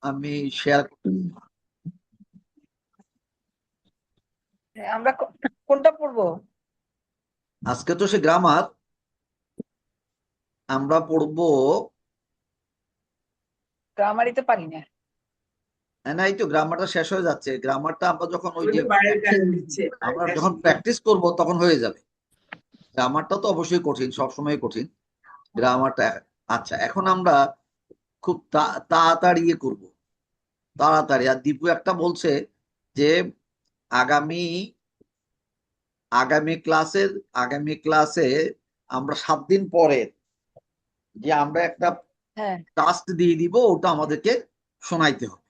আমি শেয়ার আমরা কোনটা পড়বো? আজকে তো সে গ্রামার আমরা পড়বো। গ্রামারই তো পারি না। না, এই তো গ্রামারটা শেষ হয়ে যাচ্ছে। গ্রামারটা আমরা যখন ওই যে আমরা যখন প্র্যাকটিস করব তখন হয়ে যাবে। গ্রামারটা তো অবশ্যই কঠিন, সবসময় কঠিন গ্রামারটা। আচ্ছা, এখন আমরা খুব তাড়াতাড়ি করব, তাড়াতাড়ি। আর দীপু একটা বলছে যে আগামী আগামী ক্লাসের আগামী ক্লাসে আমরা 7 দিন পরে যে আমরা একটা হ্যাঁ, টাস্ক দিয়ে দিব, ওটা আমাদেরকে শোনাইতে হবে।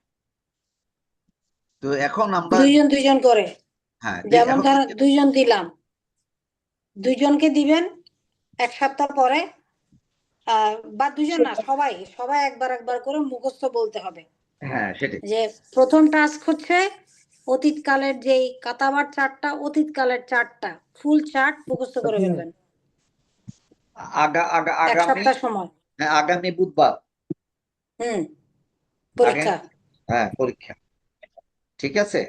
তো এখন আমরা দুইজন দুইজন করে, হ্যাঁ যেমন এখন ধরো দুইজন দিলাম, দুইজনকে দিবেন 1 সপ্তাহ পরে। বা দুজন না, সবাই সবাই একবার একবার করে মুখস্থ বলতে হবে। হ্যাঁ সেটাই। যে প্রথম টাস্ক হচ্ছে অতীতকালের যেই কাতাবার চার্টটা, অতীতকালের চার্টটা ফুল চার্ট মুখস্থ করে ফেলবেন। এক আগামী সপ্তাহ সময়। হ্যাঁ, আগামী বুধবার হুম, আগামী পরীক্ষা। হ্যাঁ পরীক্ষা। ঠিক আছে,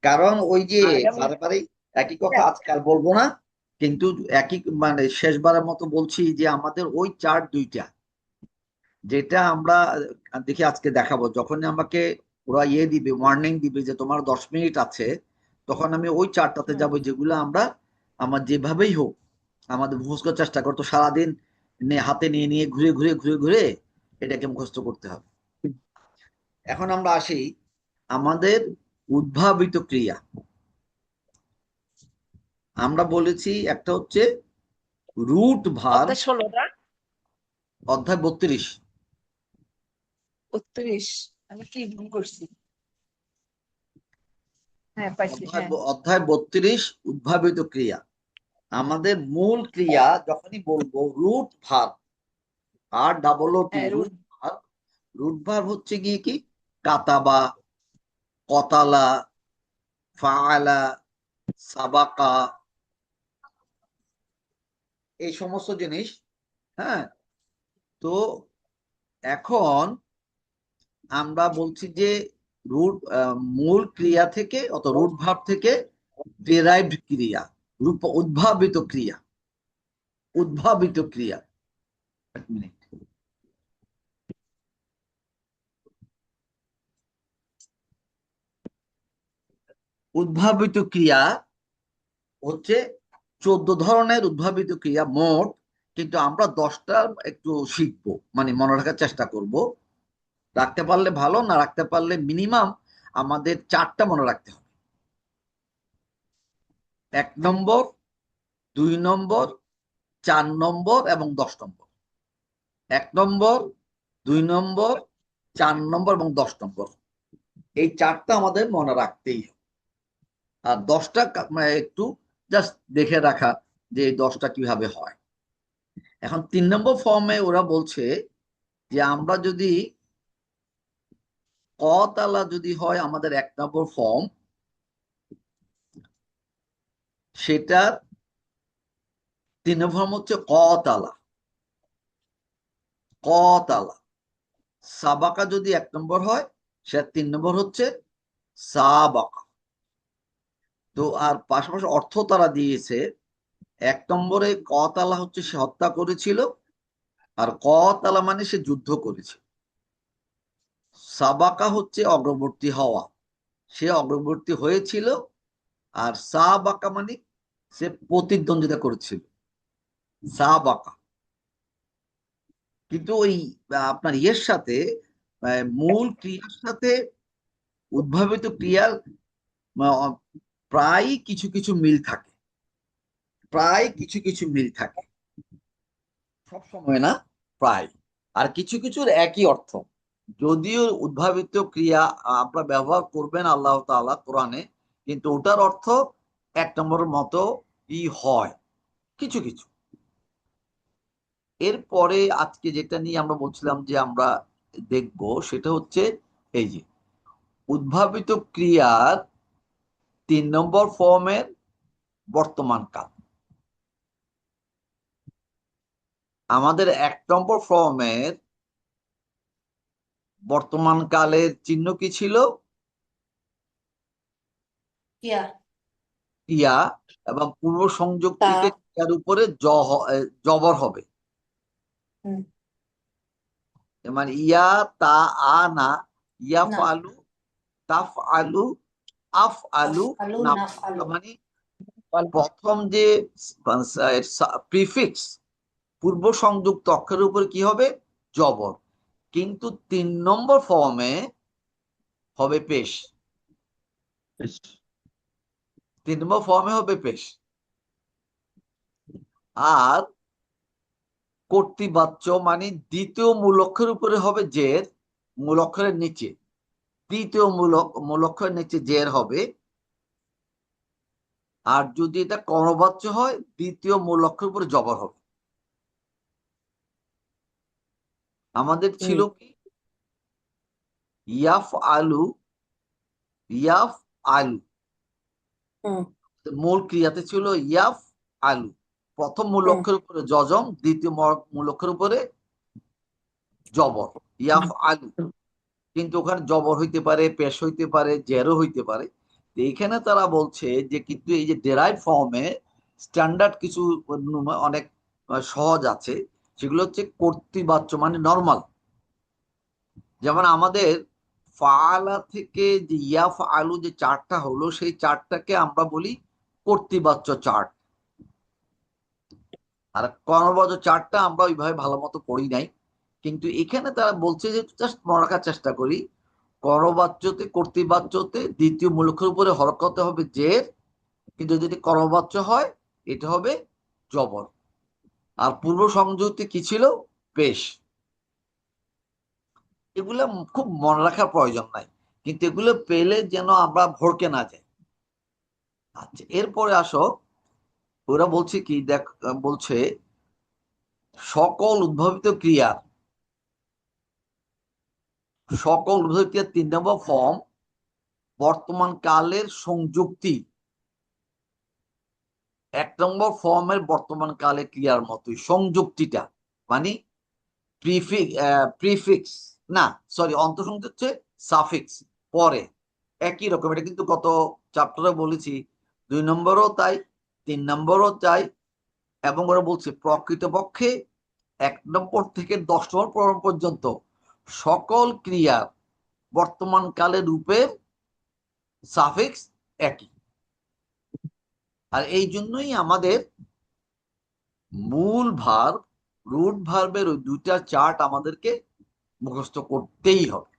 কারণ ওই যে আগামী বারে বারে একই কথা আজকাল বলবো না, কিন্তু একই মানে শেষবারের মতো বলছি যে আমাদের ওই চার্ট দুইটা, যেটা আমরা দেখি আজকে দেখাবো। যখন আমাকে ওরা দিবে, ওয়ার্নিং দিবে যে তোমার 10 মিনিট আছে, তখন আমি ওই চার্টটাতে যাব, যেগুলো আমরা আমার যেভাবেই হোক আমাদের মুখস্থ করার চেষ্টা করতো। সারাদিন হাতে নিয়ে নিয়ে ঘুরে ঘুরে ঘুরে ঘুরে এটাকে মুখস্থ করতে হবে। এখন আমরা আসি আমাদের উদ্ভাবিত ক্রিয়া। আমরা বলেছি একটা হচ্ছে রুট ভার, অধ্যায় 16টা অধ্যায় 32। 32। আমি কি ভুল করছি? হ্যাঁ, পাইছি। অধ্যায় হ্যাঁ, অধ্যায় 32 উদ্ভাবিত ক্রিয়া। আমাদের মূল ক্রিয়া যখনই বলবো রুট ভার, আর ডাবল ও টি, হ্যাঁ, রুট ভার। রুট ভার হচ্ছে গিয়ে কি কাতাবা, কতালা, ফাআলা, সাবাকা, এই সমস্ত জিনিস। হ্যাঁ, তো এখন আমরা বলছি যে রুট মূল ক্রিয়া থেকে অত রুট ভাব থেকে ডেরাইভড ক্রিয়া, উদ্ভাবিত ক্রিয়া, উদ্ভাবিত ক্রিয়া। এক মিনিট। উদ্ভাবিত ক্রিয়া হচ্ছে 14 ধরনের উদ্ভাবিত ক্রিয়া মোট, কিন্তু আমরা 10টা একটু শিখবো, মানে মনে রাখার চেষ্টা করব। রাখতে পারলে ভালো, না রাখতে পারলে মিনিমাম আমাদের 4টা মনে রাখতে হবে। 1 নম্বর, 2 নম্বর, 4 নম্বর এবং 10 নম্বর। 1 নম্বর, 2 নম্বর, 4 নম্বর এবং 10 নম্বর, এই 4টা আমাদের মনে রাখতেই হবে। আর 10টা মানে একটু জাস্ট দেখে রাখা যে এই 10টা কিভাবে হয়। এখন 3 নম্বর ফর্মে ওরা বলছে যে আমরা যদি ক তালা যদি হয় আমাদের 1 নম্বর ফর্ম, সেটার 3 নম্বর ফর্ম হচ্ছে ক তালা। ক তালা সাবাকা যদি 1 নম্বর হয়, সেটা 3 নম্বর হচ্ছে সাবাকা। তো আর পাশাপাশি অর্থ তারা দিয়েছে। 1 নম্বরে ক তালা হচ্ছে সে হত্যা করেছিল, আর ক তালা মানে সে যুদ্ধ করেছে। সাবাকা হচ্ছে অগ্রবর্তী হওয়া, সে অগ্রবর্তী হয়েছিল। আর সাবাকা মানে সে প্রতিদ্বন্দ্বিতা করেছিল, সাবাকা। কিন্তু ওই আপনার ইয়ের সাথে মূল ক্রিয়ার সাথে উদ্ভাবিত ক্রিয়ার আহ, প্রায় কিছু কিছু মিল থাকে, প্রায় কিছু কিছু মিল থাকে, সব সময় না, প্রায়। আর কিছু কিছুর একই অর্থ। যদিও উদ্ভাবিত ক্রিয়া আপনারা ব্যবহার করবেন আল্লাহ তাআলা কোরআনে, কিন্তু ওটার অর্থ 1 নম্বরের মতো হয় কিছু কিছু। এরপরে আজকে যেটা নিয়ে আমরা বলছিলাম যে আমরা দেখব, সেটা হচ্ছে এই যে উদ্ভাবিত ক্রিয়ার 3 নম্বর ফর্মের বর্তমান কাল। আমাদের 1 নম্বর ফর্মের বর্তমান কালের চিহ্ন কি ছিল? ইয়া ইয়া, এবং পূর্ব সংযুক্তিতে তা ইয়ার উপরে জবর হবে। হুম, মানে ইয়া তা আ না, ইয়াফ না আলু, তাফ আলু, আফ আলু, আফআলু নাফ। নাফআলু মানে প্রথম যে প্রিফিক্স পূর্ব সংযুক্ত অক্ষরের উপর কি হবে? জবর। কিন্তু 3 নম্বর ফর্মে হবে পেশ। 3 নম্বর ফর্মে হবে পেশ। আর কর্তৃবাচ্য মানে দ্বিতীয় মূল অক্ষরের উপরে হবে জের, মূল অক্ষরের নিচে। তৃতীয় মূল অক্ষরের নিচে জের হবে। আর যদি এটা কর্ণবাচ্য হয়, দ্বিতীয় মূল অক্ষরের উপরে জবর হবে। আমাদের ছিল হুম কি? ইয়াফ আলু, ইয়াফ আলু। হুম মূল ক্রিয়াতে ছিল ইয়াফ আলু। প্রথম মূল হুম অক্ষরের উপরে জজম, দ্বিতীয় মূল অক্ষরের উপরে জবর, ইয়াফ আলু। কিন্তু ওখানে জবর হইতে পারে, পেশ হইতে পারে, জেরও হইতে পারে। তো এইখানে তারা বলছে যে কিন্তু এই যে ডেরাইভ ফর্মে স্ট্যান্ডার্ড কিছু অনেক সহজ আছে। সেগুলো হচ্ছে কর্তৃবাচ্য মানে নর্মাল। যেমন আমাদের ফালা থেকে যে ইয়াফ আলু যে চার্টটা হলো, সেই চার্টটাকে আমরা বলি কর্তৃবাচ্য চার্ট। আর কর্ণবাচ্য চার্টটা আমরা ওইভাবে ভালো মতো পড়ি নাই। কিন্তু এখানে তারা বলছে যে জাস্ট মনে রাখার চেষ্টা করি, করবাচ্যতে কর্তৃবাচ্যতে দ্বিতীয় মূলকের উপরে হরকতে হবে জের, কিন্তু যদি করবাচ্য হয় এটা হবে জবর। আর পূর্ব সংযুক্তি কি ছিল? পেশ। এগুলো খুব মনে রাখার প্রয়োজন নাই, কিন্তু এগুলো পেলে যেন আমরা ভড়কে না যাই। আচ্ছা, এরপরে আসো, ওরা বলছে কি দেখ, বলছে সকল উদ্ভাবিত ক্রিয়ার 3 নম্বর ফর্ম বর্তমান কালের সংযুক্তি 1 নম্বর ফর্মের বর্তমান কালে ক্রিয়ার মতোই। সংযুক্তিটা মানে প্রিফিক্স না, সরি, অন্তঃসংযুক্ত হচ্ছে সাফিক্স পরে, একই রকম। এটা কিন্তু গত চ্যাপ্টারে বলেছি, 2 নম্বরও তাই, 3 নম্বরও তাই। এবং ওরা বলছে প্রকৃতপক্ষে 1 নম্বর থেকে 10 নম্বর পর্যন্ত সকল ক্রিয়ার বর্তমান কালে রূপের সাফিক্স একই। আর এই জন্যই আমাদের মূল ভার্ব, রুট ভার্বের ওই 2টা চার্ট আমাদেরকে মুখস্থ করতেই হবে,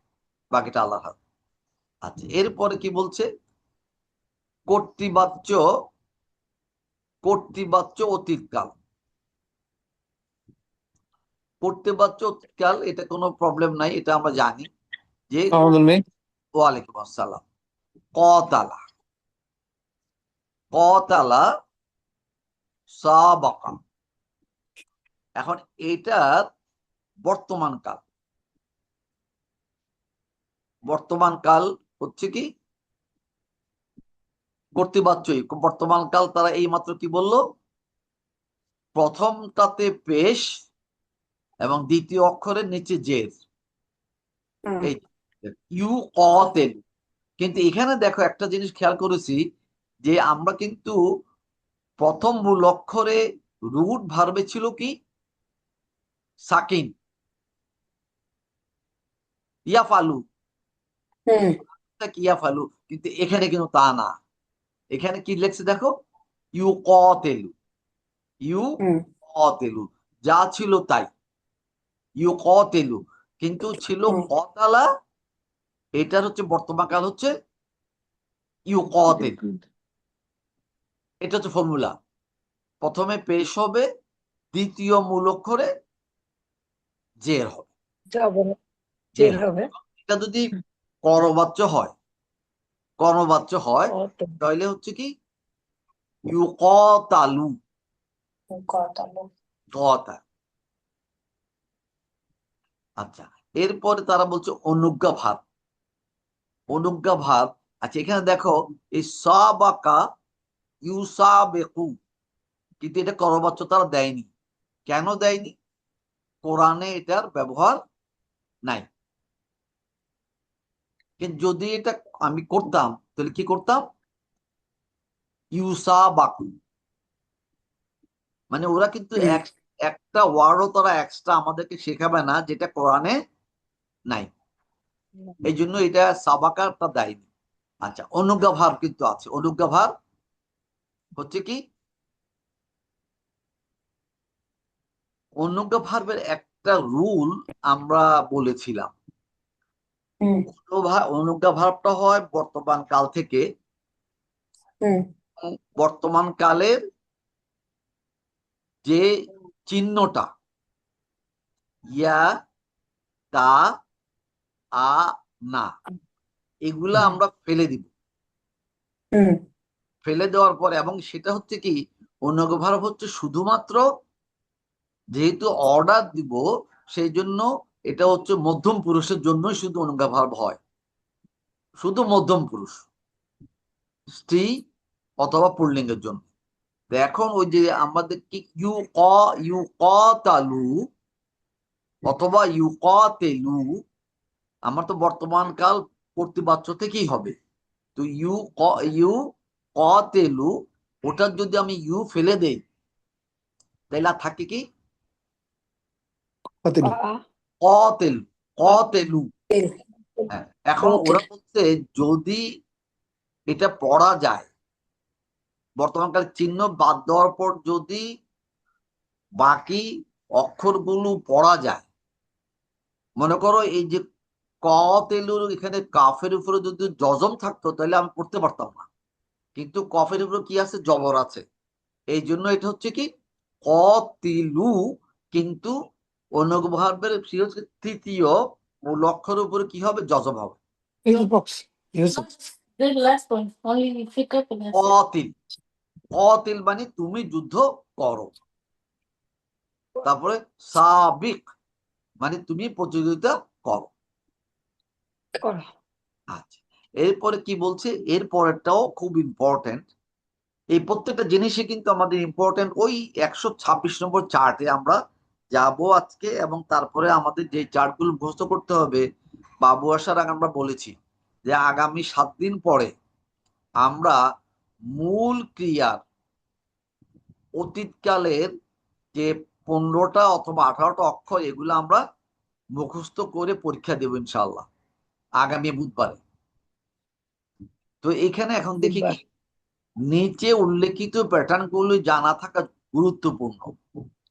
বাকিটা আল্লাহর হাতে। আচ্ছা, এরপরে কি বলছে? কর্তৃবাচ্য, কর্তৃবাচ্য অতীতকাল। কর্তৃবাচ্য অতীতকাল এটা কোনো প্রবলেম নাই, এটা আমরা জানি যে ওয়ালাইকুম আসসালাম। কতালা, কতালা, সাবাকা। এখন এটার বর্তমান কাল, বর্তমান কাল হচ্ছে কি? কর্তৃবাচ্যই বর্তমান কাল। তারা এই মাত্র কি বললো? প্রথমটাতে পেশ এবং দ্বিতীয় অক্ষরের নিচে জের। হুম এই ইউ কতেল। কিন্তু এখানে দেখো একটা জিনিস খেয়াল করেছি, যে আমরা কিন্তু প্রথম মূল অক্ষরে রুট ভার্বে ছিল কি? সাকিন, ইয়াফালু, হুম ইয়াফালু। কিন্তু এখানে কিন্তু তা না। এখানে কি লেখছে দেখো? ইউ কতেলু, ইউ হুম কতেলু, যা ছিল তাই, ইউ কতেলু। কিন্তু ছিল হুম কতালা, এটার হচ্ছে বর্তমান কাল হচ্ছে ইউ কতেল। এটা হচ্ছে ফর্মুলা। প্রথমে পেশ হবে, দ্বিতীয় মূল অক্ষরে জের হবে, জবর জের জের হবে। হবে। এটা যদি করবাচ্য হয়, কর্ণবাচ্য হয়, কত তাহলে হচ্ছে কি? ইউকতালু, কতালু কতা। আচ্ছা, এরপরে তারা বলছে অনুজ্ঞা ভাব, অনুজ্ঞা ভাব। আচ্ছা, এখানে দেখো এই সাবাকা, ইউসাবেকু, কিন্তু এটা করবাচ্য তারা দেয়নি। কেন দেয়নি? কোরআনে এটার ব্যবহার নাই। কিন্তু যদি এটা আমি করতাম তাহলে কি করতাম, ইউসা বাকু, মানে ওরা কিন্তু একটা ওয়ার্ডও তারা এক্সট্রা আমাদেরকে শেখাবে না যেটা কোরআনে নাই। এই জন্য এটা সাবাকারটা দেয়নি। আচ্ছা, অনুজ্ঞাভার কিন্তু আছে। অনুজ্ঞাভার হচ্ছে কি, অনুজ্ঞাভার্বের একটা রুল আমরা বলেছিলাম। হুম অনুজ্ঞাভার্বটা হয় বর্তমান কাল থেকে। হুম বর্তমান কালের যে চিহ্নটা, ইয়া, তা, আ, না, এগুলা আমরা ফেলে দিব। হুম ফেলে দেওয়ার পরে, এবং সেটা হচ্ছে কি, অনুজ্ঞাভার্ব হচ্ছে শুধুমাত্র, যেহেতু অর্ডার দিব সেই জন্য এটা হচ্ছে মধ্যম পুরুষের জন্যই শুধু অনুজ্ঞাভার্ব হয়, শুধু মধ্যম পুরুষ, স্ত্রী অথবা পুল্লিঙ্গের জন্য। তো এখন ওই যে আমাদের কি ইউ ক তালু অথবা ইউ ক তেলু, আমার তো বর্তমান কাল কর্তৃবাচ্য থেকেই হবে। তো ইউ ক তেলু, ওটার যদি আমি ইউ ফেলে দেই তাহলে আর থাকে কি, কতলু ক তেলু, ক তেলু। তেল হ্যাঁ, এখন ওরা বলছে যদি এটা পড়া যায়, বর্তমানকালে চিহ্ন বাদ দেওয়ার পর যদি বাকি অক্ষরগুলো পড়া যায়, মনে করো এই যে ক তেলুর এখানে কাফের উপরে যদি জজম থাকতো তাহলে আমি পড়তে পারতাম না, কিন্তু কফের উপরে কি আছে, জবর আছে। এই জন্য এটা হচ্ছে কি ক তিলু, কিন্তু অনুভাবের হচ্ছে তৃতীয় মূল অক্ষরের উপরে কি হবে, জজম হবে। Use box use The last one, only pick up and that's it. কতিল, কতিল মানে তুমি যুদ্ধ করো। তারপরে সাবিক মানে তুমি প্রতিযোগিতা করো। করো। আচ্ছা, এরপরে কি বলছে, এরপরেরটাও খুব ইম্পর্টেন্ট। এই প্রত্যেকটা জিনিসই কিন্তু আমাদের ইম্পর্টেন্ট। ওই 126 নম্বর চার্টে আমরা যাব আজকে, এবং তারপরে আমাদের যে চার্টগুলো মুখস্থ করতে হবে, বাবু আসার আগে আমরা বলেছি যে আগামী 7 দিন পরে আমরা মূল ক্রিয়ার অতীতকালের যে 15টা অথবা 18টা অক্ষর, এগুলো আমরা মুখস্থ করে পরীক্ষা দেব ইনশাল্লাহ আগামী বুধবারে। তো এখানে এখন দেখি কি, নিচে উল্লেখিত প্যাটার্ন গুলো জানা থাকা গুরুত্বপূর্ণ,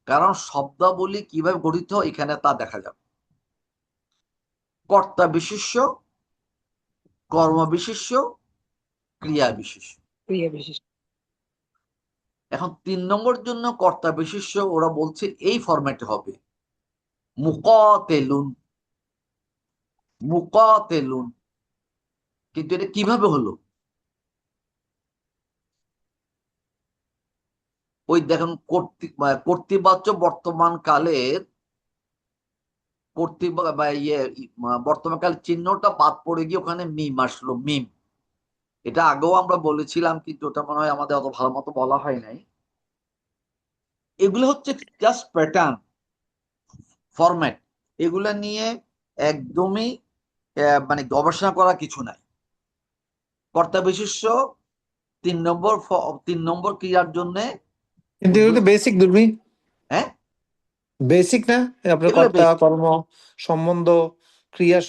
কারণ শব্দাবলী কিভাবে গঠিত হয় এখানে তা দেখা যাবে। কর্তা বিশেষ্য, কর্ম বিশেষ্য, ক্রিয়া বিশেষ্য। প্রিয় বিশেষ। এখন 3 নম্বর জন্য কর্তা বিশেষ্য ওরা বলছে এই ফরম্যাটে হবে, মুকাতিলুন, মুকাতিলুন। কিন্তু এটা কিভাবে হলো, ওই দেখুন কর্তৃবাচ্য বর্তমান কালের বর্তমান কাল চিহ্নটা বাদ পড়ে গিয়ে ওখানে মিম আসলো, মিম। এটা আগেও আমরা বলেছিলাম, কিন্তু ওটা মনে হয় আমাদের অত ভালো মতো বলা হয় নাই। এগুলো হচ্ছে জাস্ট প্যাটার্ন, ফরম্যাট। এগুলা নিয়ে একদমই মানে গবেষণা করা কিছু নাই। কর্তা বিশেষ্য 3 নম্বর ক্রিয়ার জন্য, কিন্তু এগুলো তো বেসিক দুর্মি, হ্যাঁ বেসিক না? আপনার এগুলো কর্তা, কর্ম, সম্বন্ধ, ক্রিয়া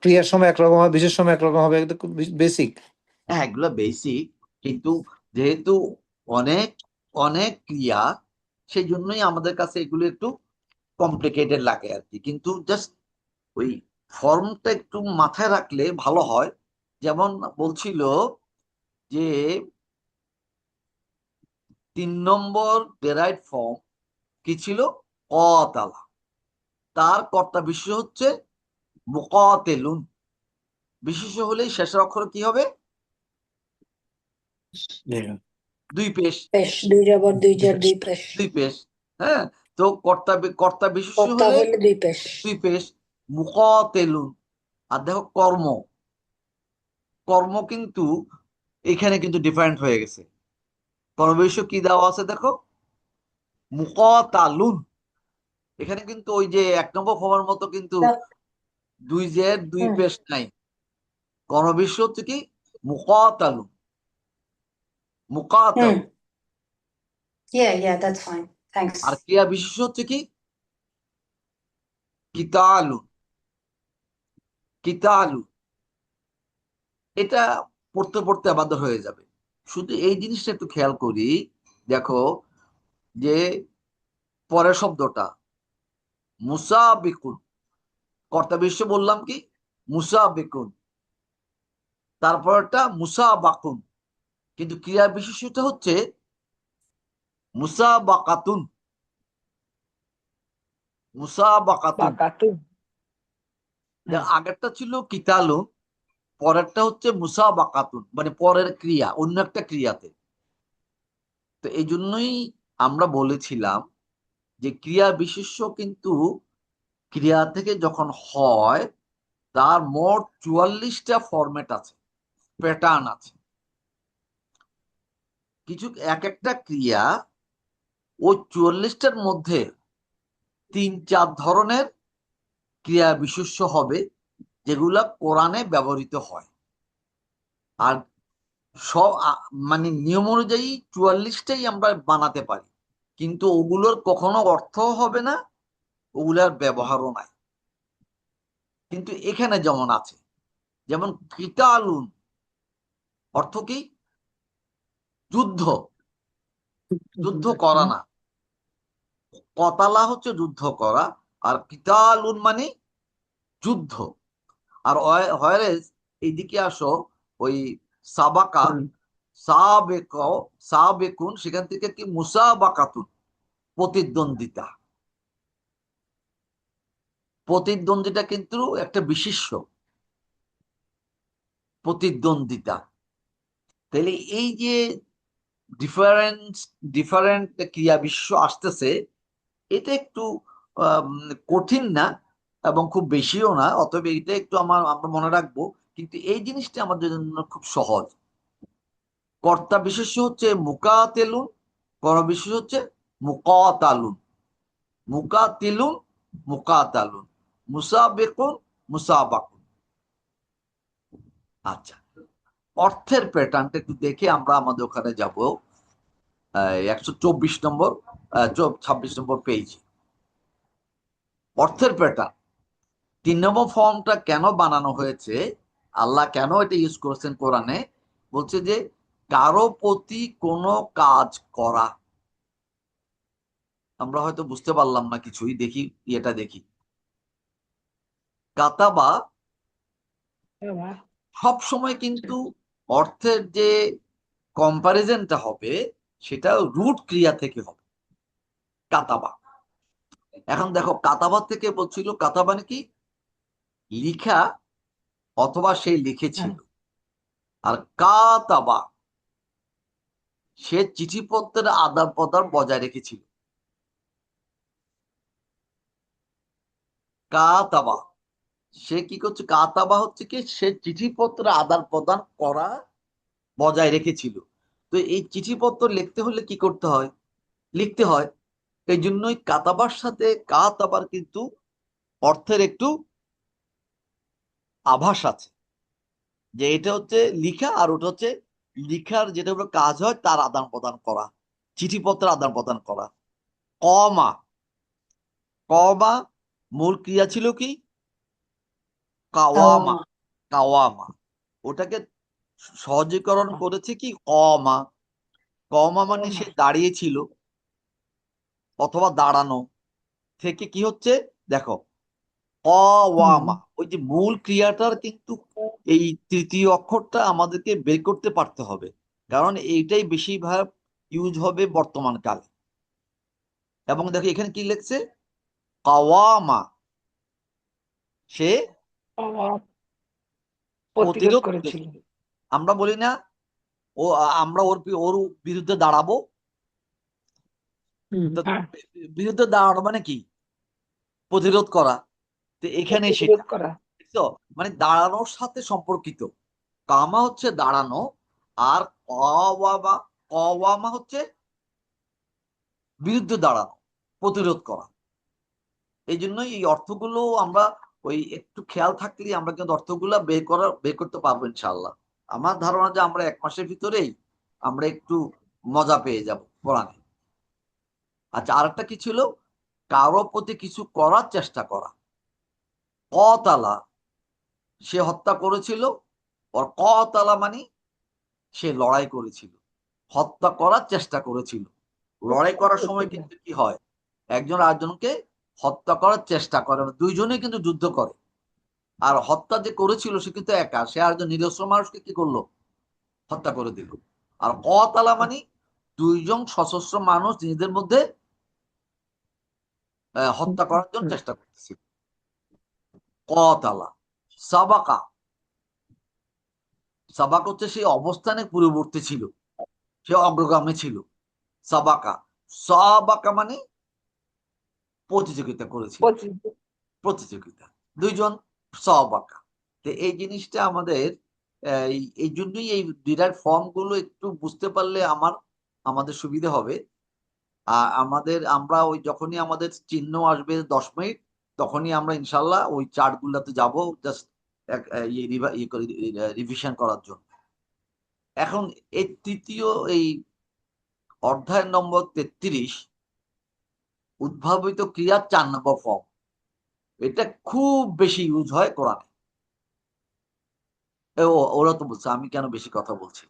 ক্রিয়ার সময় একরকম হবে, বিশেষ সময় একরকম হবে, এটা খুব বেসিক। হ্যাঁ এগুলো বেসিক, কিন্তু যেহেতু অনেক অনেক ক্রিয়া, সেই জন্যই আমাদের কাছে এগুলো একটু কমপ্লিকেটেড লাগে আর কি। কিন্তু জাস্ট ওই ফর্মটা একটু মাথায় রাখলে ভালো হয়। যেমন বলছিল যে 3 নম্বর ডেরাইভড ফর্ম কি ছিল, কতালা, তার কর্তা বিশেষ্য হচ্ছে মুকাতিলুন। বিশেষ্য হলেই শেষের অক্ষর কি হবে, 2 পেশ, পেশ, দুই জবর দুই জের দুই পেশ, 2 পেশ। হ্যাঁ, তো কর্তা বিশেষ্য কর্তা হলে হইলে দুই পেশ। 2 পেশ, মুকাতিলুন। আর দেখো কর্ম, কর্ম কিন্তু এখানে কিন্তু ডিফারেন্ট হয়ে গেছে। কর্মবিশেষ্য কি দেওয়া আছে দেখো, মুকাতালুন। এখানে কিন্তু ওই যে 1 নম্বর ফর্মের মতো কিন্তু দুই জের দুই হুম পেশ নাই। গণবিশ্ব হচ্ছে কি মুকাতালুন, হুম মুকাতালুন। yeah that's fine thanks আর ক্রিয়া বিশেষ হচ্ছে কি কিতালুন, কিতালু। এটা পড়তে পড়তে আবাদ হয়ে যাবে। শুধু এই জিনিসটা একটু খেয়াল করি। দেখো যে পরের শব্দটা মুসাবিকুন, কর্তা বিশ্ব বললাম কি মুসাবিকুন, তারপরটা মুসাবাকুন, কিন্তু ক্রিয়া বিশেষটা হচ্ছে মুসাবাকাতুন, মুসাবাকাতুন। বাকাতুন। হুম। আগেরটা ছিল কিতালুন, পরেরটা হচ্ছে মুসাবাকাতুন, মানে পরের ক্রিয়া, অন্য একটা ক্রিয়াতে। তো এই জন্যই আমরা বলেছিলাম যে ক্রিয়া বিশেষ্য কিন্তু ক্রিয়া থেকে যখন হয় তার মোট 44টা ফরম্যাট আছে, প্যাটার্ন আছে। কিছু এক একটা ক্রিয়া ওই 44টার মধ্যে 3-4 ধরনের ক্রিয়া বিশেষ্য হবে যেগুলা কোরআনে ব্যবহৃত হয়। আর সব মানে নিয়ম অনুযায়ী 44টাই আমরা বানাতে পারি, কিন্তু ওগুলোর কখনো অর্থ হবে না, ওগুলার ব্যবহারও নাই। কিন্তু এখানে যেমন আছে, যেমন কিতালুন অর্থ কি যুদ্ধ, যুদ্ধ করা না। কতালা হচ্ছে যুদ্ধ করা, আর কিতালুন মানে যুদ্ধ। আর হয়রেজ এইদিকে আসো, ওই সাবাকা, সাবেক, সাবেকুন, সেখান থেকে কি মুসাবাকাতুন, প্রতিদ্বন্দ্বিতা। প্রতিদ্বন্দ্বিতা কিন্তু একটা বিশেষ্য, প্রতিদ্বন্দ্বিতা। তাহলে এই যে ডিফারেন্ট ডিফারেন্ট ক্রিয়া বিশ্ব আসতেছে, এটা একটু কঠিন না এবং খুব বেশিও না, অতএব এটা একটু আমরা মনে রাখবো। কিন্তু এই জিনিসটা আমাদের জন্য খুব সহজ। কর্তা বিশেষ্য হচ্ছে মুকাতেলুন, পর বিশেষ হচ্ছে মুকাতালুন, মুকাতিলুন, মুকাতালুন, মুসাবেকুন, মুসাবাকুন। আচ্ছা, অর্থের প্যাটার্নটা একটু দেখে আমরা আমাদের ওখানে যাব 124 নম্বর 26 নম্বর পেজ। অর্থের প্যাটার্ন 3 নম্বর ফর্মটা কেন বানানো হয়েছে, আল্লাহ কেন এটা ইউজ করেছেন কোরআনে, বলছে যে কারো প্রতি কোনো কাজ করা। আমরা হয়তো বুঝতে পারলাম না কিছুই, দেখি এটা দেখি। কাতাবা বাবা। সব সময় কিন্তু অর্থের যে কম্পারিজনটা হবে সেটা রুট ক্রিয়া থেকে হবে। কাতাবা, এখন দেখো কাতাবা থেকে বলছিল, কাতাবা নাকি লিখা অথবা সে লিখেছিল, আর কাতাবা সে চিঠিপত্রের আদান প্রদান বজায় রেখেছিল। কাতাবা সে কি করছে, কাতাবা হচ্ছে কি সে চিঠিপত্র আদান প্রদান করা বজায় রেখেছিল। তো এই চিঠিপত্র লিখতে হলে কি করতে হয়, লিখতে হয়। এই জন্যই কাতাবার সাথে কাতাবার কিন্তু অর্থের একটু আভাস আছে, যে এটা হচ্ছে লিখা আর ওটা হচ্ছে লিখার যেটা কাজ হয় তার আদান প্রদান করা, চিঠিপত্র আদান প্রদান করা। কমা, কমা মূল ক্রিয়া ছিল কি কাওয়ামা, তাওয়ামা কাওয়ামা। ওটাকে সহজীকরণ করেছে কি কমা, কমা মানে সে দাঁড়িয়েছিল অথবা দাঁড়ানো, থেকে কি হচ্ছে দেখো কওয়ামা, ওই যে মূল ক্রিয়াটার কিন্তু এই তৃতীয় অক্ষরটা আমাদেরকে বের করতে পারতে হবে, কারণ এইটাই বেশিরভাগ ইউজ হবে বর্তমান কালে। এবং দেখো এখানে কি লিখছে কাওয়ামা, সে বাবা, প্রতিরোধ প্রতিরোধ করেছিল। করেছিল। আমরা বলি না ও আমরা ওর বিরুদ্ধে দাঁড়াবো, তো হ্যাঁ, বিরুদ্ধে দাঁড়ানো মানে কি প্রতিরোধ করা। তো এখানে প্রতিরোধ সেটা করা। বুঝছো? মানে দাঁড়ানোর সাথে সম্পর্কিত। কামা হচ্ছে দাঁড়ানো, আর কওয়ামা, কওয়ামা হচ্ছে বিরুদ্ধে দাঁড়ানো, প্রতিরোধ করা। এই জন্যই এই অর্থগুলো আমরা ওই একটু খেয়াল থাকলেই আমরা কিন্তু অর্থগুলা বের করতে পারবো ইনশাআল্লাহ। আমার ধারণা যে আমরা 1 মাসের ভিতরেই আমরা একটু মজা পেয়ে যাব কোরআনে। আচ্ছা, আরেকটা কি ছিল? কারো প্রতি কিছু করার চেষ্টা করা। কতালা, সে হত্যা করেছিল। ওর কতালা মানে সে লড়াই করেছিল, হত্যা করার চেষ্টা করেছিল। লড়াই করার সময় কিন্তু কি হয়, একজন আরেকজনকে হত্যা করার চেষ্টা করে, দুইজনেই কিন্তু যুদ্ধ করে। আর হত্যা যে করেছিল সে কিন্তু একা, সে আরেকজন নিরস্ত্র মানুষকে কি করলো, হত্যা করে দিল। আর কতালা মানে দুইজন সশস্ত্র মানুষ নিজেদের মধ্যে হত্যা করার জন্য চেষ্টা করতেছিল। কতালা। সাবাকা, সাবাক হচ্ছে সেই অবস্থানে পূর্ববর্তী ছিল, সে অগ্রগামী ছিল। সাবাকা, সাবাকা মানে প্রতিযোগিতা করেছিল, প্রতিযোগিতা। দুইজন সাবাকা। তো এই জিনিসটা আমাদের এই জন্যই এই ডিরাইভ ফর্ম গুলো একটু বুঝতে পারলে আমাদের সুবিধা হবে। আমরা ওই যখনই আমাদের চিহ্ন আসবে 10 মিনিট, তখনই আমরা ইনশাল্লাহ ওই চার্ট গুলাতে যাবো, জাস্ট রিভিশন করার জন্য। এখন এই তৃতীয় এই অধ্যায় নম্বর 33, উদ্ভাবিত ক্রিয়ার 4 নম্বর ফর্ম। এটা খুব বেশি ইউজ হয় কোরআনে। ওরা তো বলছে, আমি কেন বেশি কথা বলছি।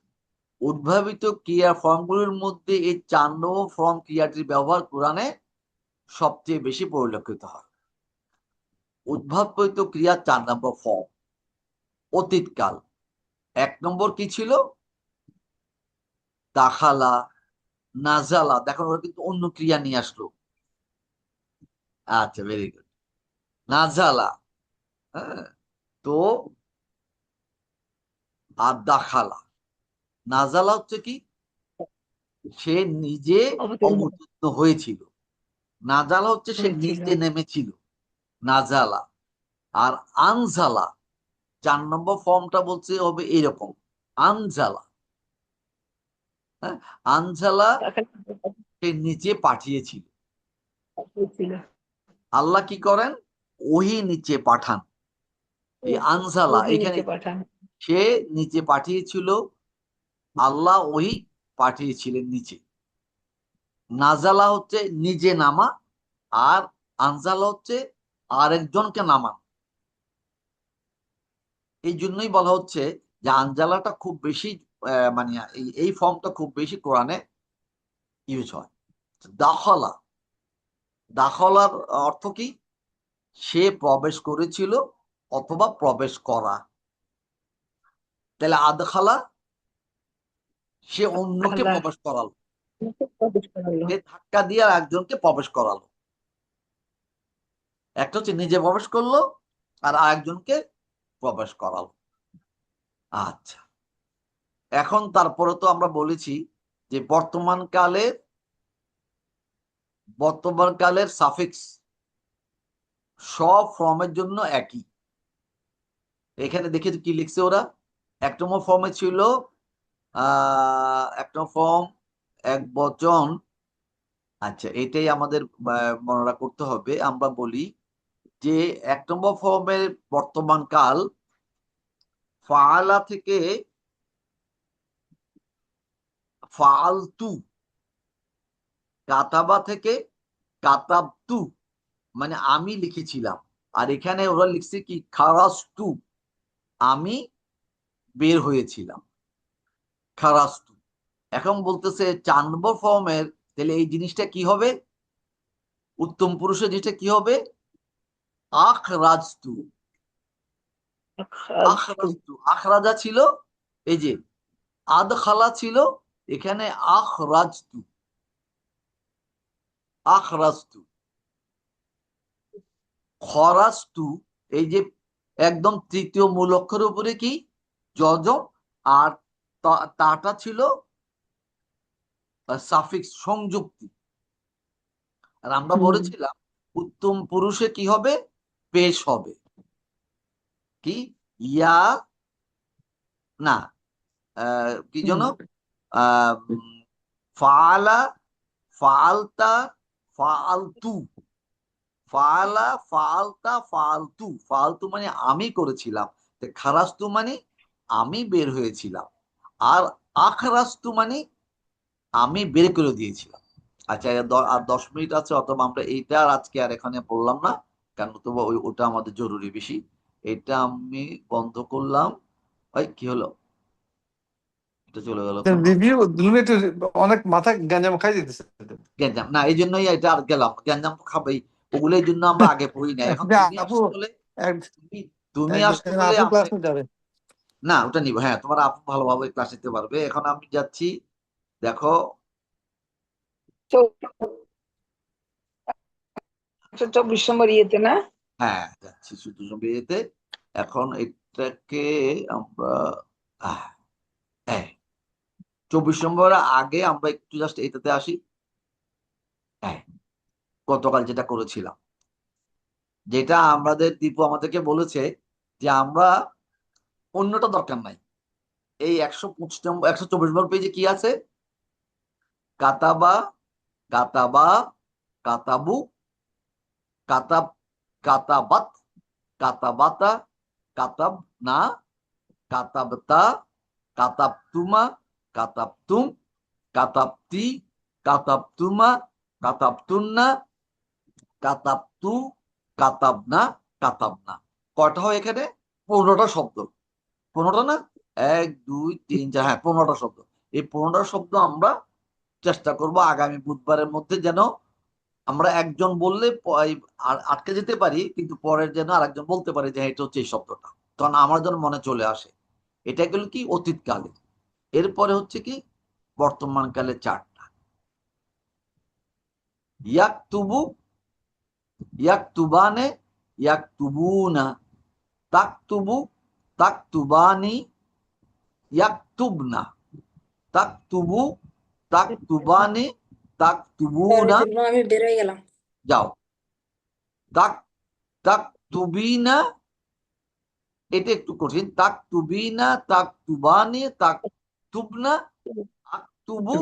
উদ্ভাবিত ক্রিয়া ফর্মগুলোর মধ্যে এই 4 নম্বর ফর্ম ক্রিয়াটির ব্যবহার কোরআনে সবচেয়ে বেশি পরিলক্ষিত হয়। উদ্ভাবিত ক্রিয়া 4 নম্বর ফর্ম। অতীতকাল 1 নম্বর কি ছিল? দাখালা, নাজালা। দেখুন ওরা কিন্তু অন্য ক্রিয়া নিয়ে আসলো। আচ্ছা, ভেরি গুড। নাজালা, হ্যাঁ। তো আর দাখালা। নাজালা হচ্ছে কি, সে নিজে অবতীর্ণ হয়েছিল। নাজালা হচ্ছে সে নিজে নেমেছিল, নাজালা। আর আনজালা, 4 নম্বর ফর্মটা বলছে হবে এরকম, আনজালা। হ্যাঁ, আনজালা সে নিচে পাঠিয়েছিল। আল্লাহ কি করেন? ওহি নিচে পাঠান। এই আনজালা এখানে সে নিচে পাঠিয়েছিল, আল্লাহ ওহি পাঠিয়েছিলেন নিচে। নাজালা হচ্ছে নিজে নামা, আর আনজালা হচ্ছে আরেকজনকে নামান। এই জন্যই বলা হচ্ছে যে আনজালাটা খুব বেশি, মানে এই ফর্মটা খুব বেশি কোরআনে ইউজ হয়। দাখলা, দাখলার অর্থ কি? সে প্রবেশ করেছিল অথবা প্রবেশ করা। তাহলে আদখালা, সে অন্যকে প্রবেশ করালো, সে ধাক্কা দিয়ে আর একজনকে প্রবেশ করালো। একটা হচ্ছে নিজে প্রবেশ করলো, আর আরেকজনকে প্রবেশ করালো। আচ্ছা, এখন তারপরে তো আমরা বলেছি যে বর্তমানকালের সাফিক্স সব ফর্মের জন্য একই। এখানে দেখে কি লিখছে ওরা? 1 নম্বর ফর্মে ছিল 1 নম্বর ফর্ম এক বচন। আচ্ছা, এটাই আমাদের মনে করতে হবে। আমরা বলি যে 1 নম্বর ফর্মের বর্তমান কাল ফাআলা থেকে ফাআলতু, কাতাবা থেকে কাতাবতু, মানে আমি লিখেছিলাম। আর এখানে ওরা লিখছে কি, খারাস্তু, আমি বের হয়েছিলাম, খারাস্তু। এখন বলতেছে 4 নম্বর ফর্মের, তাহলে এই জিনিসটা কি হবে? উত্তম পুরুষের জিনিসটা কি হবে? আখরাজতু। আখরাজতু, আখরাজা ছিল, এই যে আদখালা ছিল, এখানে আখরাজতু, আখরাজতু। খরাজতু, এই যে একদম তৃতীয় মূল অক্ষরের উপরে কি, যজম, আর তাটা ছিল সাফিক্স, সংযুক্তি। আর আমরা বলেছিলাম উত্তম পুরুষে কি হবে? পেশ হবে কি, ইয়া না, কি যেন, ফাআলা, ফাআলতা, ফাআলতু, ফালা, ফালতা, ফালতু। ফালতু মানে আমি করেছিলাম, খারাস্তু মানে আমি বের হয়েছিলাম, আর আখরাস্তু মানে আমি বের করে দিয়েছিলাম। আচ্ছা, আর 10 মিনিট আছে, অথবা আমরা এইটা আর আজকে আর এখানে বললাম না, কারণ তো ওটা আমাদের জরুরি বেশি। এটা আমি বন্ধ করলাম। ভাই কি হলো, এটা চলে গেল কেন? রিভিউ অনেক মাথা গ্যাঞ্জাম খাই দিতেছে। গ্যাঞ্জাম না, এই জন্যই এটা আর গেলাম, গ্যাঞ্জাম তো খাবেই, ওগুলো এই জন্য আমরা আগে পড়ি না। এখন তুমি আপু আসছো বলে, তুমি তুমি আসছো একজন বলে আপু আমরা, ক্লাস নিতে হবে। না ওটা নিবো, হ্যাঁ তোমার আপু ভালোভাবে ক্লাস নিতে পারবে। এখন আমি যাচ্ছি, দেখো। 24 নম্বর ইয়েতে না? হ্যাঁ যাচ্ছি শুধু বিয়েতে। এখন এটাকে আমরা আহ, হ্যাঁ 24 নম্বর আগে আমরা একটু জাস্ট এটাতে আসি। হ্যাঁ, গতকাল যেটা করেছিলাম, যেটা আমাদের দীপু আমাদেরকে বলেছে যে আমরা অন্যটা দরকার নাই। এই 125 নম্বর 124 নম্বর পেজে কি আছে? কাতাবা, কাতাবা, কাতাবু, কাতাব, কাতাবাত, কাতাবাতা, কাতাবনা, কাতাবতা, কাতাবতুমা, কাতাবতুম, কাতাবতি, কাতাবতুমা, কাতাবতুন্না, কাতাবতু, কাতাবনা, কাতাবনা। কয়টা হয় এখানে? 15টা শব্দ। 15টা না, 1 2 3 4, হ্যাঁ 15টা শব্দ। এই 15টা শব্দ আমরা চেষ্টা করব আগামী বুধবারের মধ্যে, যেন আমরা একজন বললে আটকে যেতে পারি, কিন্তু পরের যেন আরেকজন বলতে পারে যে এটা হচ্ছে এই শব্দটা, তখন আমার যেন মনে চলে আসে। এটা গেল কি অতীতকালে। এরপরে হচ্ছে কি বর্তমানকালে 4টা। ইয়াকতুবু, ইয়াকতুবানে, ইয়াকতুবুনা, তাকতুবু, তাকতুবানি, ইয়াকতুবনা, তাকতুবু, তাকতুবানি, তাকতুবুনা। আমি বের হয়ে গেলাম। যাও। তাক, তাকতুবিনা, এটা একটু কঠিন। তাকতুবিনা, তাকতুবানি, তাকতুবনা, আকতুবু,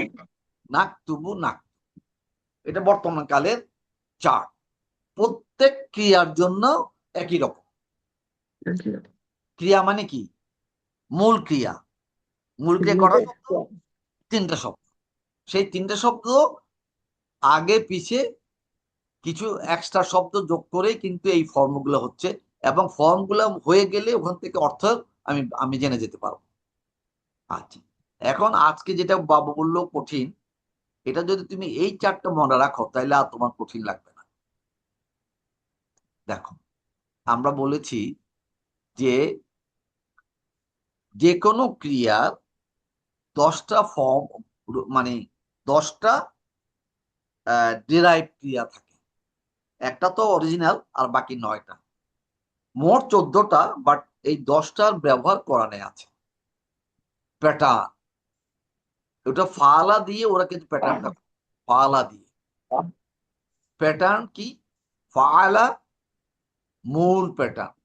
নাকতুবু, নাক। এটা বর্তমান কালের 4। প্রত্যেক ক্রিয়ার জন্য একই রকম। ক্রিয়া মানে কি? মূল ক্রিয়া। মূল ক্রিয়া কটা শব্দ? 3টা শব্দ। সেই 3টা শব্দ আগে পিছে কিছু এক্সট্রা শব্দ যোগ করে কিন্তু এই ফর্মগুলো হচ্ছে, এবং ফর্মগুলো হয়ে গেলে ওখান থেকে অর্থ আমি আমি জেনে যেতে পারবো। আচ্ছা, এখন আজকে যেটা বাবু বললো কঠিন, এটা যদি তুমি এই 4টা মনে রাখো তাহলে আর তোমার কঠিন লাগবে না। দেখো, আমরা বলেছি যে যে কোনো ক্রিয়ার 10টা ফর্ম, মানে 10টা ডিরাইভ ক্রিয়া থাকে। একটা তো অরিজিনাল, আর বাকি 9টা, মোট 14টা, বাট এই 10টার ব্যবহার কোরআনে আছে। প্যাটার্ন, ওটা ফালা দিয়ে ওরা কিন্তু প্যাটার্নটা, ফালা দিয়ে। প্যাটার্ন কি? ফালা মূল প্যাটার্ন,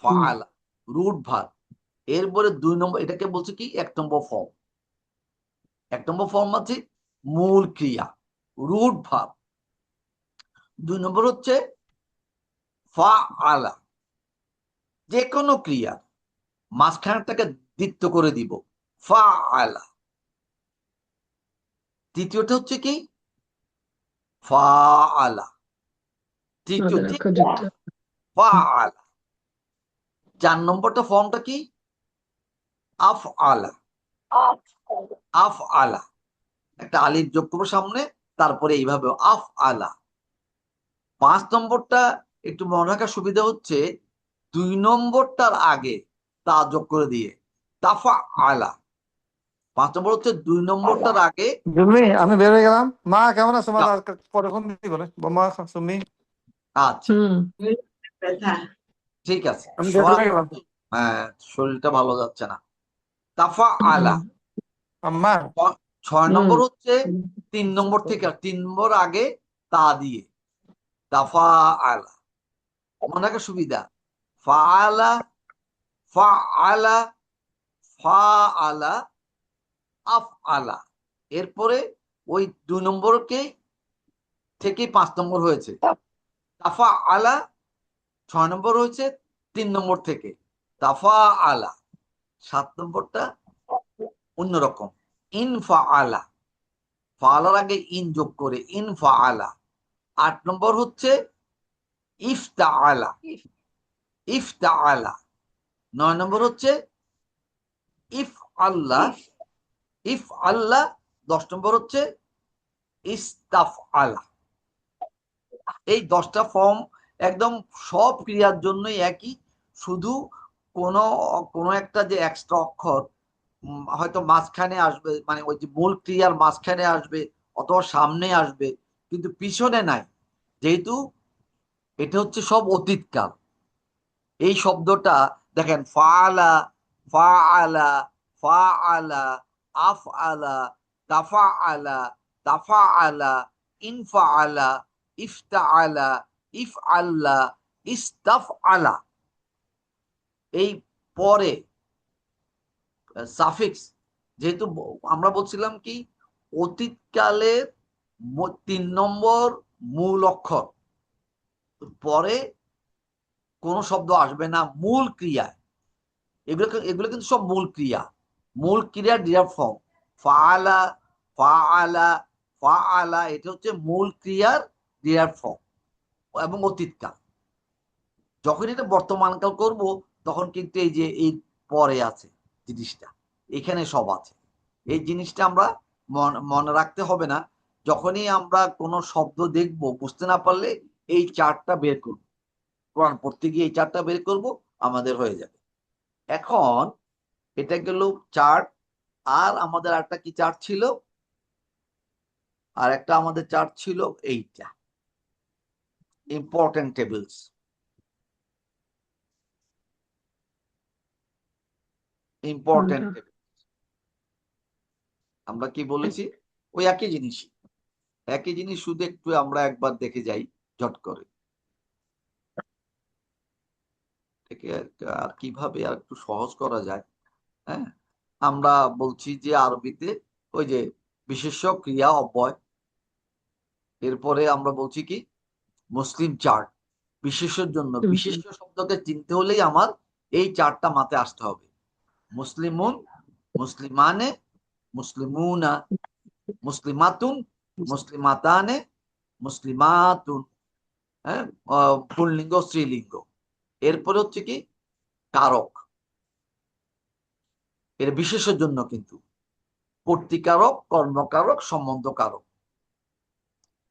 ফালা রুট ভার্ব। এরপরে 2 নম্বর, এটাকে বলছে কি 1 নম্বর ফর্ম। 1 নম্বর ফর্ম আছে মূল ক্রিয়া, রুট ভার্ব। 2 নম্বর হচ্ছে ফাআলা, যে কোনো ক্রিয়া মাঝখানটাকে দ্বিত্ব করে দিব, ফাআলা। তৃতীয়টা হচ্ছে কি? ফাআলা। তৃতীয় ঠিক ফাআলা। 4 নম্বরটা ফর্মটা কি? আফআলা, আফআলা। একটা আলিফ যোগ করবো সামনে, তারপরে এইভাবে আফআলা। 5 নম্বরটা একটু মনে রাখার সুবিধা হচ্ছে 2 নম্বরটার আগে তা যোগ করে দিয়ে তাফআলা। 5 নম্বর হচ্ছে 2 নম্বরটার আগে। আমি বের হয়ে গেলাম। মা কেমন আছো? মা পরে ফোন দিই বলে মা সুমি। আচ্ছা ঠিক আছে। আমি বের হয়ে গেলাম। হ্যাঁ, শরীরটা ভালো যাচ্ছে না। তাফআলা। আম্মা 6 নম্বর হচ্ছে 3 নম্বর থেকে, 3 নম্বর আগে তা দিয়ে তাফাআলা। মনে রাখার সুবিধা, ফাআলা, ফাআলা, ফাআলা, আফআলা। এরপরে ওই 2 নম্বরকে থেকে 5 নম্বর হয়েছে, তাফা আলা 6 নম্বর হয়েছে 3 নম্বর থেকে, তাফা আলা। 7 নম্বরটা অন্যরকম, ইনফা আলা, ফালার আগে ইন যোগ করে ইনফা আলা। 8 নম্বর হচ্ছে ইফতা আলা, ইফতা আলা। 9 নম্বর হচ্ছে ইফ আল্লাহ, ইফ আল্লাহ। 10 নম্বর হচ্ছে ইস্তাফ আলা। এই 10টা ফর্ম একদম সব ক্রিয়ার জন্যই একই, শুধু কোনো কোনো একটা যে এক্সট্রা অক্ষর হয়তো মাঝখানে আসবে, মানে ওই যে মূল ক্রিয়ার মাঝখানে আসবে অথবা সামনে আসবে, কিন্তু পিছনে নাই। যেহেতু এটা হচ্ছে সব অতীতকাল, এই শব্দটা দেখেন ফাআলা, ফাআলা, ফাআলা, আফআলা, তাফাআলা, তাফাআলা, ইনফাআলা, ইফতাআলা, ইফআল্লা, ইস্তাফআলা। এই পরে সাফিক্স, যেহেতু আমরা বলছিলাম কি অতীতকালের 3 নম্বর মূল অক্ষর, পরে কোন শব্দ আসবে না মূল ক্রিয়ায়। এগুলো এগুলো কিন্তু সব মূল ক্রিয়া, মূল ক্রিয়ার ডিরাইভড ফর্ম। ফাআলা, ফাআলা, ফাআলা, এটা হচ্ছে মূল ক্রিয়ার ডিরাইভড ফর্ম এবং অতীতকাল। যখন এটা বর্তমানকাল করব তখন কিন্তু এই যে এই পরে আছে জিনিসটা, এখানে সব আছে। এই জিনিসটা আমরা মনে রাখতে হবে না। যখনই আমরা কোনো শব্দ দেখব বুঝতে না পারলে এই চার্টটা বের করব, কোরআন পড়তে গিয়ে এই চার্টটা বের করব, আমাদের হয়ে যাবে। এখন এটা গেল চার্ট। আর আমাদের একটা কি চার্ট ছিল, আর একটা আমাদের চার্ট ছিল এইটা, ইম্পর্টেন্ট টেবিলস। ইম্পর্টেন্ট টেবিল আমরা কি বলেছি, ওই একই জিনিসই, একই জিনিস, শুধু একটু আমরা একবার দেখে যাই ঝট করে। এটাকে আর কিভাবে আর একটু সহজ করা যায়। হ্যাঁ, আমরা বলছি যে আরবিতে ওই যে বিশেষ্য, ক্রিয়া, অব্যয়। এরপরে আমরা বলছি কি মুসলিম চার্ট, বিশেষের জন্য। বিশেষ্য শব্দকে চিনতে হলেই আমার এই চার্টটা মাথায় আসতে হবে। মুসলিমুন, মুসলিমানে, মুসলিমুনা, মুসলিমাতুন, মুসলিমাতানে, মুসলিমাতুন। হ্যাঁ, পুল্লিঙ্গ, স্ত্রীলিঙ্গ। এরপরে হচ্ছে কি কারক, এর বিশেষের জন্য কিন্তু কর্তৃকারক, কর্মকারক, সম্বন্ধকারক।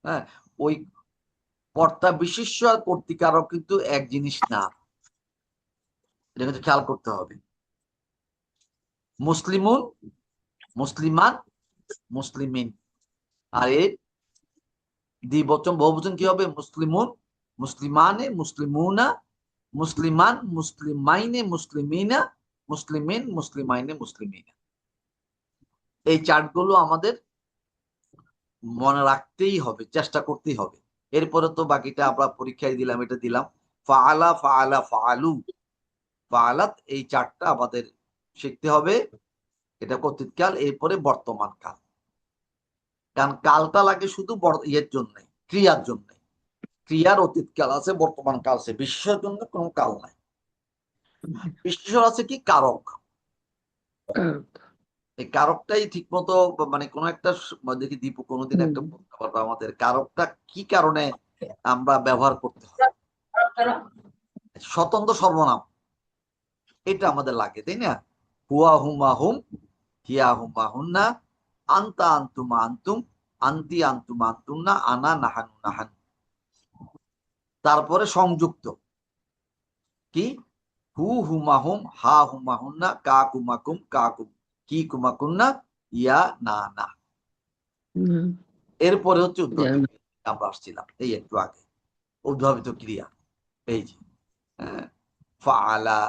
হ্যাঁ, ওই কর্তা বিশেষ্য আর কর্তৃকারক কিন্তু এক জিনিস না, এটা কিন্তু খেয়াল করতে হবে। মুসলিমুন, মুসলিমান, মুসলিমিন। আর এর দ্বিবচন বহুবচন কি হবে, মুসলিমুন, মুসলিমানে, মুসলিমুনা, মুসলিমান, মুসলিমাইনে, মুসলিমিনা, মুসলিমিন, মুসলিমাইনে, মুসলিমিনা। এই চার্টগুলো আমাদের মনে রাখতেই হবে, চেষ্টা করতেই হবে। এরপরে তো বাকিটা আমরা পরীক্ষায় দিলাম, এটা দিলাম ফাআলা, ফাআলা, ফাআলু, ফাআলাত। এই চার্টটা আমাদের শিখতে হবে। এটা অতীতকাল, এরপরে বর্তমান কাল। কারণ কালটা লাগে শুধু ইয়ের জন্য, ক্রিয়ার জন্য। ক্রিয়ার অতীতকাল আছে, বর্তমান কাল আছে, বিশেষের জন্য কোনো কাল নাই। বিশেষ আছে কি কারক, এই কারকটাই ঠিক মতো, মানে কোন একটা দেখি দীপু কোনোদিন একটা বলতে পারবো আমাদের কারকটা কি কারণে আমরা ব্যবহার করতে হয়। স্বতন্ত্র সর্বনাম, এটা আমাদের লাগে, তাই না? হুয়া হুমা হুম, হিয়া হুমা হুন্না, আন্তা আন্তুমা আন্তুম, আন্তি আন্তুমা আন্তুম না, আনা নাহানু নাহান। তারপরে সংযুক্ত কি হু হুমা হুম, হা হুমা হুন্না, কা কুমা কুম, কা কুম, কি কুমা কুন্না, ইয়া না না। এরপরে হচ্ছে উদ্ভাবিত ক্রিয়া, আমরা আসছিলাম এই একটু আগে, উদ্ভাবিত ক্রিয়া। এই যে ফাআলা,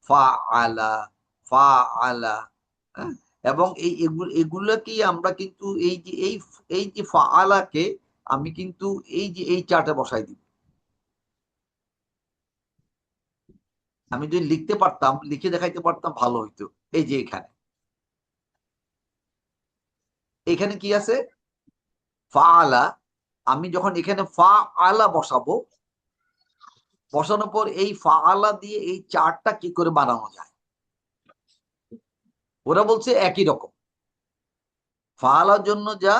ফাআলা, ফাআলা। এবং এই এগুলোকেই আমরা কিন্তু এই যে এই যে ফাআলাকে আমি কিন্তু এই যে এই চার্টে বসাই দিব। আমি যদি লিখতে পারতাম, লিখে দেখাইতে পারতাম, ভালো হইতো। এই যে এখানে, এখানে কি আছে ফাআলা। আমি যখন এখানে ফাআলা বসাবো, বসানোর পর এই ফাআলা দিয়ে এই চারটা কি করে বানানো যায়, ওরা বলছে একই রকম। ফাআলার জন্য যা